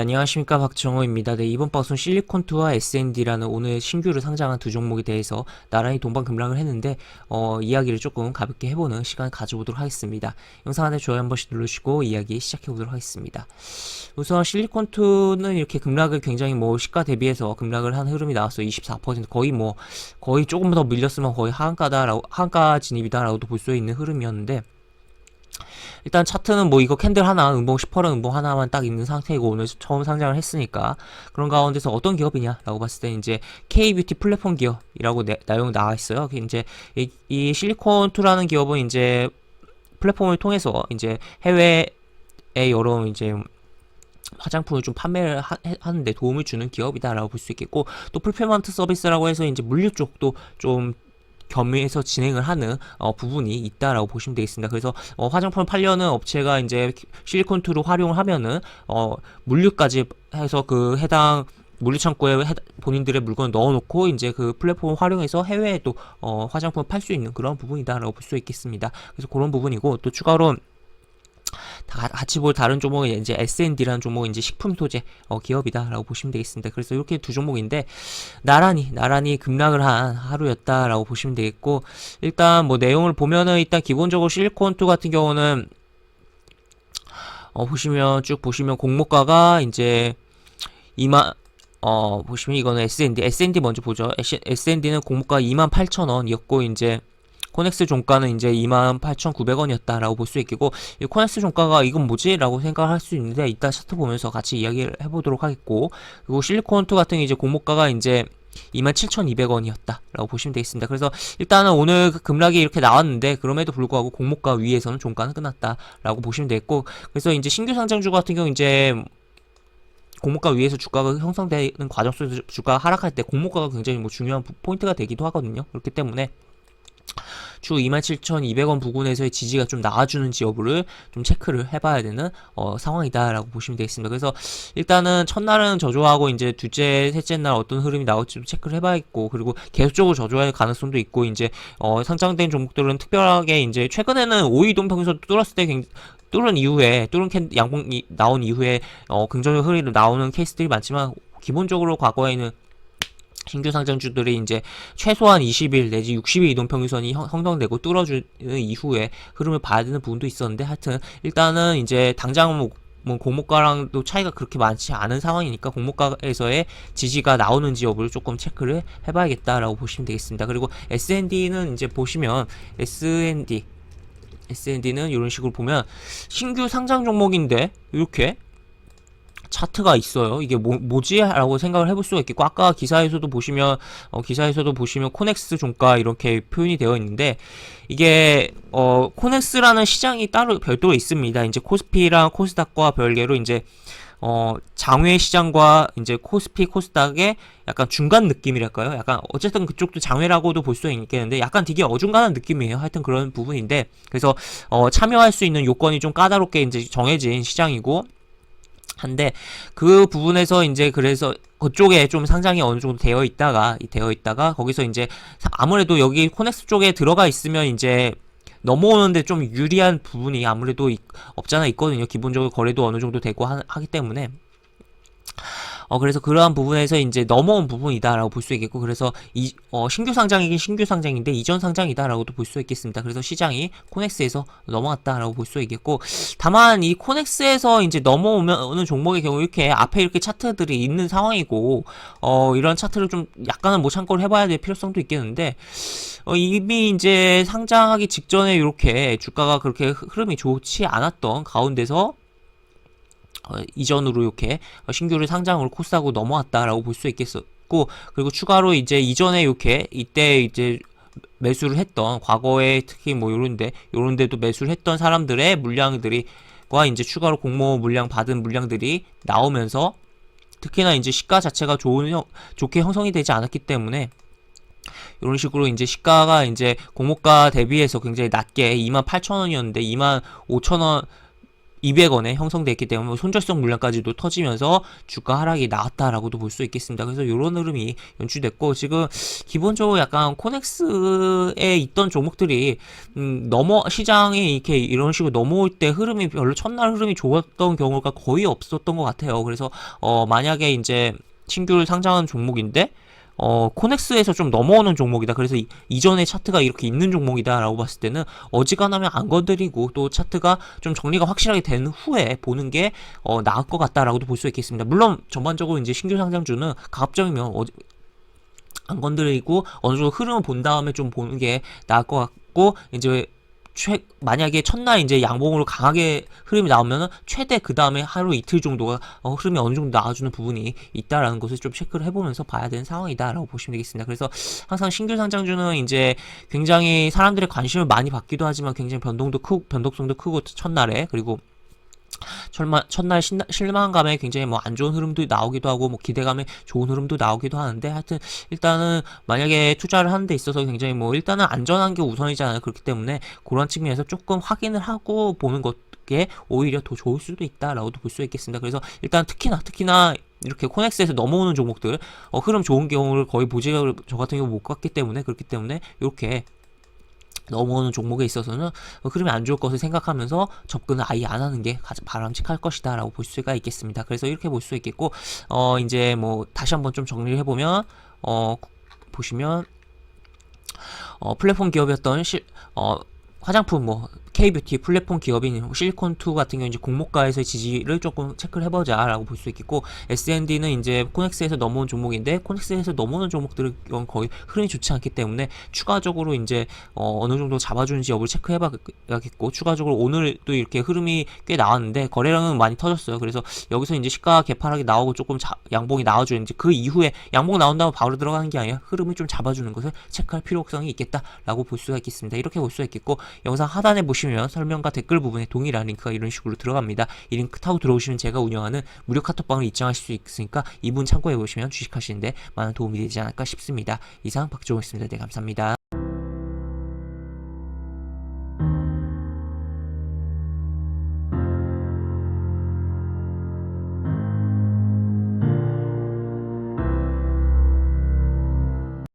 네, 안녕하십니까. 박정호입니다. 네, 이번 방송 실리콘투와 S&D라는 오늘 신규로 상장한 두 종목에 대해서 나란히 동반급락을 했는데 이야기를 조금 가볍게 해보는 시간을 가져보도록 하겠습니다. 영상 안에 좋아요 한 번씩 눌러주시고 이야기 시작해보도록 하겠습니다. 우선 실리콘투는 이렇게 급락을 굉장히 시가 대비해서 급락을 한 흐름이 나왔어요. 24% 거의 조금 더 밀렸으면 거의 하한가 진입이다라고도 볼 수 있는 흐름이었는데, 일단 차트는 이거 캔들 하나, 음봉 10% 음봉 하나만 딱 있는 상태이고, 오늘 처음 상장을 했으니까 그런 가운데서 어떤 기업이냐라고 봤을 때 이제 K뷰티 플랫폼 기업이라고 내용 나와 있어요. 이제 이 실리콘2라는 기업은 이제 플랫폼을 통해서 이제 해외에 여러 이제 화장품을 좀 판매를 하는데 도움을 주는 기업이다라고 볼 수 있겠고, 또 풀필먼트 서비스라고 해서 이제 물류 쪽도 좀 겸해서 진행을 하는 부분이 있다라고 보시면 되겠습니다. 그래서 화장품을 팔려는 업체가 이제 실리콘2를 활용을 하면은 물류까지 해서 그 해당 물류 창고에 본인들의 물건을 넣어놓고 이제 그 플랫폼을 활용해서 해외에도 화장품을 팔 수 있는 그런 부분이다라고 볼 수 있겠습니다. 그래서 그런 부분이고, 또 추가로 같이 볼 다른 종목은 이제 S&D라는 종목은 이제 식품 소재 기업이다라고 보시면 되겠습니다. 그래서 이렇게 두 종목인데 나란히 급락을 한 하루였다라고 보시면 되겠고, 일단 내용을 보면은 일단 기본적으로 실리콘2 같은 경우는 쭉 보시면 공모가가 이제 2만 보시면 이거는 S&D 먼저 보죠. S&D는 공모가 28,000원이었고 이제 코넥스 종가는 이제 28,900원이었다라고 볼 수 있겠고, 이 코넥스 종가가 이건 뭐지? 라고 생각을 할 수 있는데, 이따 차트 보면서 같이 이야기를 해보도록 하겠고, 그리고 실리콘2 같은 이제 공모가가 이제 27,200원이었다라고 보시면 되겠습니다. 그래서 일단은 오늘 급락이 이렇게 나왔는데, 그럼에도 불구하고 공모가 위에서는 종가는 끝났다라고 보시면 되겠고, 그래서 이제 신규 상장주 같은 경우 이제 공모가 위에서 주가가 형성되는 과정 속에서 주가가 하락할 때 공모가가 굉장히 중요한 포인트가 되기도 하거든요. 그렇기 때문에 주 27,200원 부근에서의 지지가 좀 나와주는지 여부를 좀 체크를 해봐야 되는 상황이다라고 보시면 되겠습니다. 그래서 일단은 첫날은 저조하고 이제 둘째, 셋째 날 어떤 흐름이 나올지 좀 체크를 해봐야겠고, 그리고 계속적으로 저조할 가능성도 있고, 이제 상장된 종목들은 특별하게 이제 최근에는 5이동 평균선 뚫었을 때 뚫은 이후에 양봉이 나온 이후에 긍정적 흐름이 나오는 케이스들이 많지만, 기본적으로 과거에는 신규 상장주들이 이제 최소한 20일 내지 60일 이동평균선이 형성되고 뚫어주는 이후에 흐름을 봐야 되는 부분도 있었는데, 하여튼 일단은 이제 당장 공모가랑도 차이가 그렇게 많지 않은 상황이니까 공모가에서의 지지가 나오는지 여부를 조금 체크를 해봐야겠다라고 보시면 되겠습니다. 그리고 S&D는 이제 보시면 S&D는 이런 식으로 보면 신규 상장 종목인데 이렇게 차트가 있어요. 이게 뭐지? 라고 생각을 해볼 수가 있겠고, 아까 기사에서도 보시면 코넥스 종가 이렇게 표현이 되어 있는데, 이게 코넥스라는 시장이 따로 별도로 있습니다. 이제 코스피랑 코스닥과 별개로 이제 장외 시장과 이제 코스피 코스닥의 약간 중간 느낌이랄까요? 약간 어쨌든 그쪽도 장외라고도 볼 수 있겠는데, 약간 되게 어중간한 느낌이에요. 하여튼 그런 부분인데, 그래서 참여할 수 있는 요건이 좀 까다롭게 이제 정해진 시장이고 한데, 그 부분에서 이제 그래서 그쪽에 좀 상장이 어느 정도 되어 있다가 거기서 이제 아무래도 여기 코넥스 쪽에 들어가 있으면 이제 넘어오는데 좀 유리한 부분이 아무래도 없잖아 있거든요. 기본적으로 거래도 어느 정도 되고 하기 때문에. 그래서 그러한 부분에서 이제 넘어온 부분이다라고 볼 수 있겠고, 그래서 신규 상장이긴 신규 상장인데 이전 상장이다라고도 볼 수 있겠습니다. 그래서 시장이 코넥스에서 넘어왔다라고 볼 수 있겠고, 다만 이 코넥스에서 이제 넘어오면 어느 종목의 경우 이렇게 앞에 이렇게 차트들이 있는 상황이고, 이런 차트를 좀 약간은 참고를 해봐야 될 필요성도 있겠는데, 이미 이제 상장하기 직전에 이렇게 주가가 그렇게 흐름이 좋지 않았던 가운데서 이전으로 이렇게 신규를 상장으로 코스하고 넘어왔다라고 볼 수 있겠었고, 그리고 추가로 이제 이전에 이때 이제 매수를 했던 과거에 특히 요런데도 매수를 했던 사람들의 물량들과 이제 추가로 공모 물량 받은 물량들이 나오면서, 특히나 이제 시가 자체가 좋게 형성이 되지 않았기 때문에 이런 식으로 이제 시가가 이제 공모가 대비해서 굉장히 낮게 28,000원이었는데 25,000원 200원에 형성됐기 때문에 손절성 물량까지도 터지면서 주가 하락이 나왔다라고도 볼 수 있겠습니다. 그래서 이런 흐름이 연출됐고, 지금 기본적으로 약간 코넥스에 있던 종목들이 시장에 이렇게 이런 식으로 넘어올 때 흐름이 별로 첫날 흐름이 좋았던 경우가 거의 없었던 것 같아요. 그래서 만약에 이제 신규 상장한 종목인데 코넥스에서 좀 넘어오는 종목이다. 그래서 이전에 차트가 이렇게 있는 종목이다라고 봤을 때는 어지간하면 안 건드리고, 또 차트가 좀 정리가 확실하게 된 후에 보는 게 나을 것 같다라고도 볼 수 있겠습니다. 물론 전반적으로 이제 신규 상장주는 가급적이면 안 건드리고 어느 정도 흐름을 본 다음에 좀 보는 게 나을 것 같고, 이제 만약에 첫날 이제 양봉으로 강하게 흐름이 나오면은 최대 그 다음에 하루 이틀 정도가 흐름이 어느 정도 나와주는 부분이 있다라는 것을 좀 체크를 해보면서 봐야 되는 상황이다라고 보시면 되겠습니다. 그래서 항상 신규 상장주는 이제 굉장히 사람들의 관심을 많이 받기도 하지만 굉장히 변동성도 크고 첫날에, 그리고 첫날 실망감에 굉장히 뭐 안 좋은 흐름도 나오기도 하고, 뭐 기대감에 좋은 흐름도 나오기도 하는데, 하여튼 일단은 만약에 투자를 하는 데 있어서 굉장히 뭐 일단은 안전한 게 우선이잖아요. 그렇기 때문에 그런 측면에서 조금 확인을 하고 보는 것게 오히려 더 좋을 수도 있다라고도 볼 수 있겠습니다. 그래서 일단 특히나 이렇게 코넥스에서 넘어오는 종목들, 흐름 좋은 경우를 거의 저 같은 경우 못 봤기 때문에, 그렇기 때문에 이렇게 넘어오는 종목에 있어서는 흐름이 안 좋을 것을 생각하면서 접근을 아예 안 하는 게 가장 바람직할 것이다 라고 볼 수가 있겠습니다. 그래서 이렇게 볼 수 있겠고, 이제 뭐 다시 한번 좀 정리를 해보면, 보시면 플랫폼 기업이었던 화장품 K뷰티 플랫폼 기업인 실리콘2 같은 경우 이제 공모가에서의 지지를 조금 체크를 해보자라고 볼 수 있겠고, S&D는 이제 코넥스에서 넘어온 종목인데, 코넥스에서 넘어오는 종목들은 거의 흐름이 좋지 않기 때문에 추가적으로 이제 어느 정도 잡아주는지 여부를 체크해봐야겠고, 추가적으로 오늘도 이렇게 흐름이 꽤 나왔는데 거래량은 많이 터졌어요. 그래서 여기서 이제 시가 개파락이 나오고 조금 양봉이 나와주는, 이제 그 이후에 양봉 나온다고 바로 들어가는 게 아니라 흐름을 좀 잡아주는 것을 체크할 필요성이 있겠다라고 볼 수가 있겠습니다. 이렇게 볼 수가 있겠고, 영상 하단에 보시면 설명과 댓글 부분에 동일한 링크가 이런 식으로 들어갑니다. 이 링크 타고 들어오시면 제가 운영하는 무료 카톡방을 입장하실 수 있으니까 이분 참고해 보시면 주식하시는데 많은 도움이 되지 않을까 싶습니다. 이상 박종호였습니다. 네, 감사합니다.